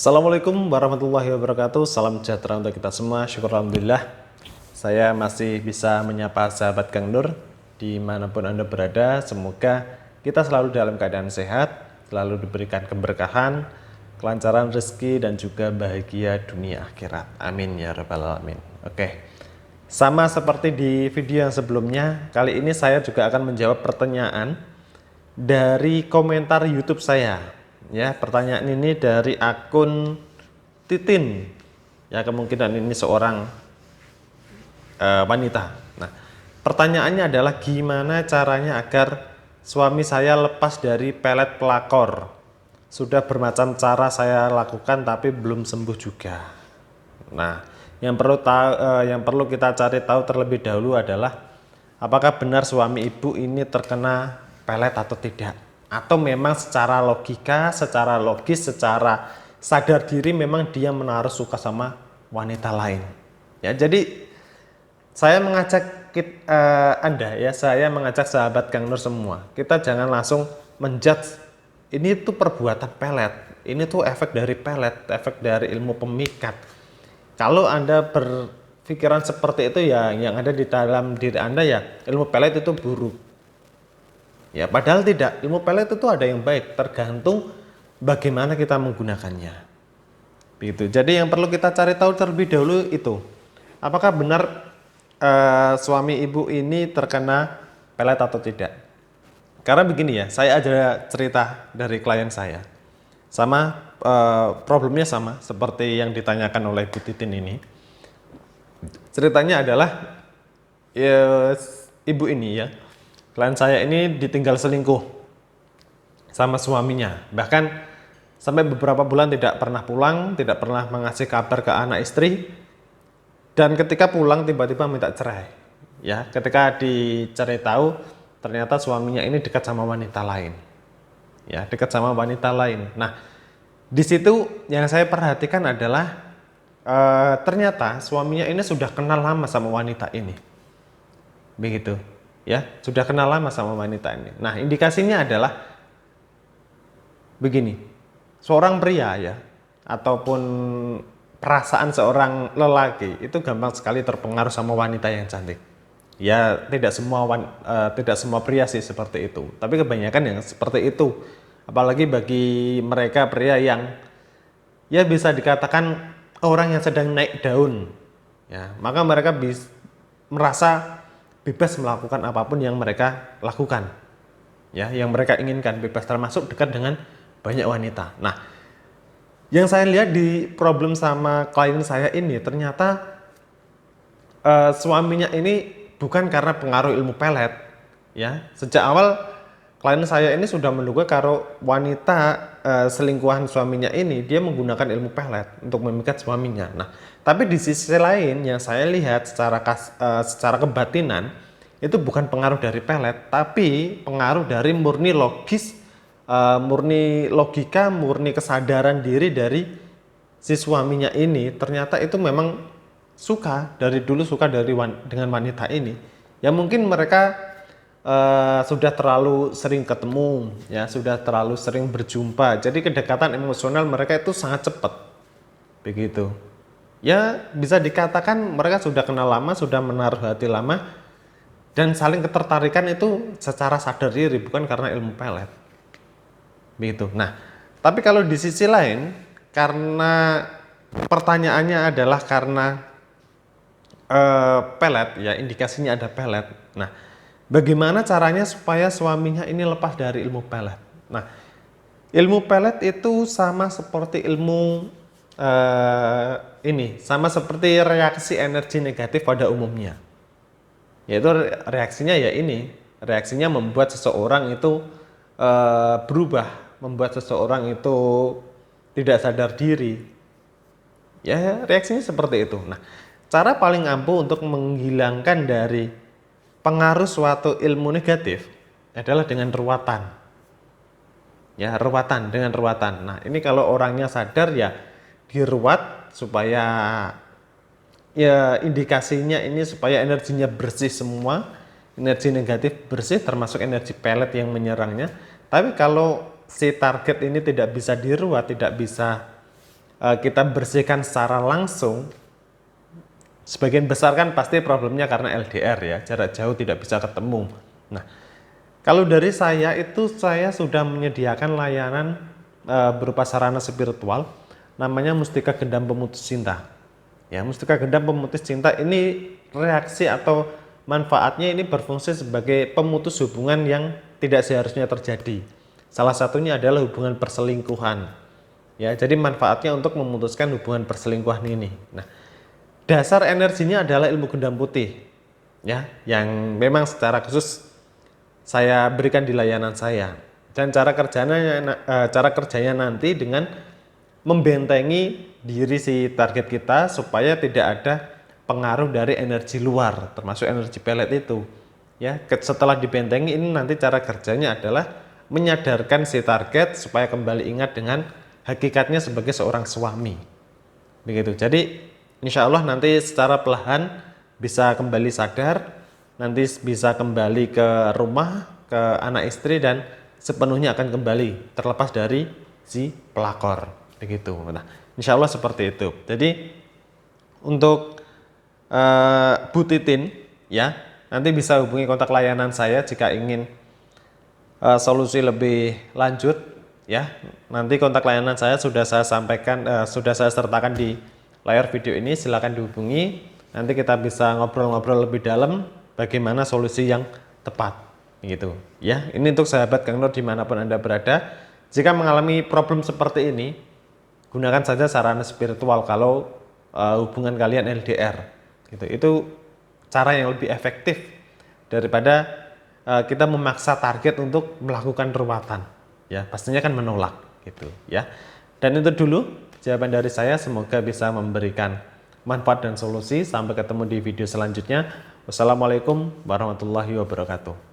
Assalamualaikum warahmatullahi wabarakatuh. Salam sejahtera untuk kita semua. Syukur alhamdulillah saya masih bisa menyapa sahabat Kang Nur dimanapun Anda berada. Semoga kita selalu dalam keadaan sehat, selalu diberikan keberkahan, kelancaran rezeki, dan juga bahagia dunia akhirat. Amin ya rabbal alamin. Oke, sama seperti di video yang sebelumnya, kali ini saya juga akan menjawab pertanyaan dari komentar YouTube saya. Ya, pertanyaan ini dari akun Titin. Ya, kemungkinan ini seorang wanita. Nah, pertanyaannya adalah gimana caranya agar suami saya lepas dari pelet pelakor? Sudah bermacam cara saya lakukan tapi belum sembuh juga. Nah, yang perlu kita cari tahu terlebih dahulu adalah apakah benar suami ibu ini terkena pelet atau tidak, atau memang secara logika, secara logis, secara sadar diri memang dia menaruh suka sama wanita lain. Ya, jadi saya mengajak Anda, ya, saya mengajak sahabat Kang Nur semua, kita jangan langsung menjudge ini tuh perbuatan pelet, ini tuh efek dari pelet, efek dari ilmu pemikat. Kalau Anda berpikiran seperti itu, ya yang ada di dalam diri Anda ya ilmu pelet itu buruk. Ya, padahal tidak, ilmu pelet itu ada yang baik, tergantung bagaimana kita menggunakannya. Begitu. Jadi yang perlu kita cari tahu terlebih dahulu itu, apakah benar suami ibu ini terkena pelet atau tidak. Karena begini ya, saya ada cerita dari klien saya. Sama problemnya sama seperti yang ditanyakan oleh Bu Titin ini. Ceritanya adalah ya, ibu ini ya, klien saya ini ditinggal selingkuh sama suaminya. Bahkan sampai beberapa bulan tidak pernah pulang, tidak pernah mengasih kabar ke anak istri. Dan ketika pulang tiba-tiba minta cerai. Ya, ketika dicari tahu ternyata suaminya ini dekat sama wanita lain. Ya, dekat sama wanita lain. Nah, di situ yang saya perhatikan adalah ternyata suaminya ini sudah kenal lama sama wanita ini. Begitu. Ya, sudah kenal lama sama wanita ini. Nah, indikasinya adalah begini, seorang pria ya, ataupun perasaan seorang lelaki itu gampang sekali terpengaruh sama wanita yang cantik. Ya, tidak semua pria sih seperti itu, tapi kebanyakan yang seperti itu. Apalagi bagi mereka pria yang ya bisa dikatakan orang yang sedang naik daun. Ya, maka mereka merasa bebas melakukan apapun yang mereka lakukan, ya, yang mereka inginkan, bebas termasuk dekat dengan banyak wanita. Nah, yang saya lihat di problem sama klien saya ini ternyata suaminya ini bukan karena pengaruh ilmu pelet, ya. Sejak awal klien saya ini sudah menduga kalau wanita selingkuhan suaminya ini dia menggunakan ilmu pelet untuk memikat suaminya. Nah, tapi di sisi lain yang saya lihat secara kebatinan itu bukan pengaruh dari pelet, tapi pengaruh dari murni logis, murni logika, murni kesadaran diri dari si suaminya ini. Ternyata itu memang dari dulu suka dengan wanita ini. Ya mungkin mereka sudah terlalu sering ketemu, ya sudah terlalu sering berjumpa. Jadi kedekatan emosional mereka itu sangat cepat. Begitu. Ya, bisa dikatakan mereka sudah kenal lama, sudah menaruh hati lama, dan saling ketertarikan itu secara sadar diri, bukan karena ilmu pelet. Begitu. Nah, tapi kalau di sisi lain, karena pertanyaannya adalah karena pelet, ya indikasinya ada pelet. Nah, bagaimana caranya supaya suaminya ini lepas dari ilmu pelet? Nah, ilmu pelet itu sama seperti ilmu sama seperti reaksi energi negatif pada umumnya. Yaitu reaksinya ya ini, reaksinya membuat seseorang itu berubah, membuat seseorang itu tidak sadar diri. Ya, reaksinya seperti itu. Nah, cara paling ampuh untuk menghilangkan dari pengaruh suatu ilmu negatif adalah dengan ruatan. Ya, dengan ruatan. Nah, ini kalau orangnya sadar ya diruat supaya ya indikasinya ini supaya energinya bersih semua, energi negatif bersih termasuk energi pelet yang menyerangnya. Tapi kalau si target ini tidak bisa diruat, tidak bisa kita bersihkan secara langsung, sebagian besar kan pasti problemnya karena LDR ya, jarak jauh tidak bisa ketemu. Nah, kalau dari saya itu saya sudah menyediakan layanan berupa sarana spiritual, namanya Mustika Gendam Pemutus Cinta. Ya, Mustika Gendam Pemutus Cinta ini reaksi atau manfaatnya ini berfungsi sebagai pemutus hubungan yang tidak seharusnya terjadi. Salah satunya adalah hubungan perselingkuhan. Ya, jadi manfaatnya untuk memutuskan hubungan perselingkuhan ini. Nah, dasar energinya adalah ilmu gendam putih. Ya, yang memang secara khusus saya berikan di layanan saya. Dan cara kerjanya nanti dengan membentengi diri si target kita supaya tidak ada pengaruh dari energi luar, termasuk energi pelet itu. Ya, setelah dibentengi ini nanti cara kerjanya adalah menyadarkan si target supaya kembali ingat dengan hakikatnya sebagai seorang suami. Begitu. Jadi insya Allah nanti secara perlahan bisa kembali sadar, nanti bisa kembali ke rumah, ke anak istri, dan sepenuhnya akan kembali terlepas dari si pelakor. Begitu. Nah, insya Allah seperti itu. Jadi untuk Bu Titin ya, nanti bisa hubungi kontak layanan saya jika ingin solusi lebih lanjut ya. Nanti kontak layanan saya sudah saya sampaikan, sudah saya sertakan di layar video ini. Silakan dihubungi, nanti kita bisa ngobrol-ngobrol lebih dalam bagaimana solusi yang tepat gitu ya. Ini untuk sahabat Kang Nur dimanapun Anda berada, jika mengalami problem seperti ini, gunakan saja sarana spiritual kalau hubungan kalian LDR gitu. Itu cara yang lebih efektif daripada kita memaksa target untuk melakukan ruwatan ya, pastinya kan menolak gitu ya. Dan itu dulu jawaban dari saya, semoga bisa memberikan manfaat dan solusi. Sampai ketemu di video selanjutnya. Wassalamualaikum warahmatullahi wabarakatuh.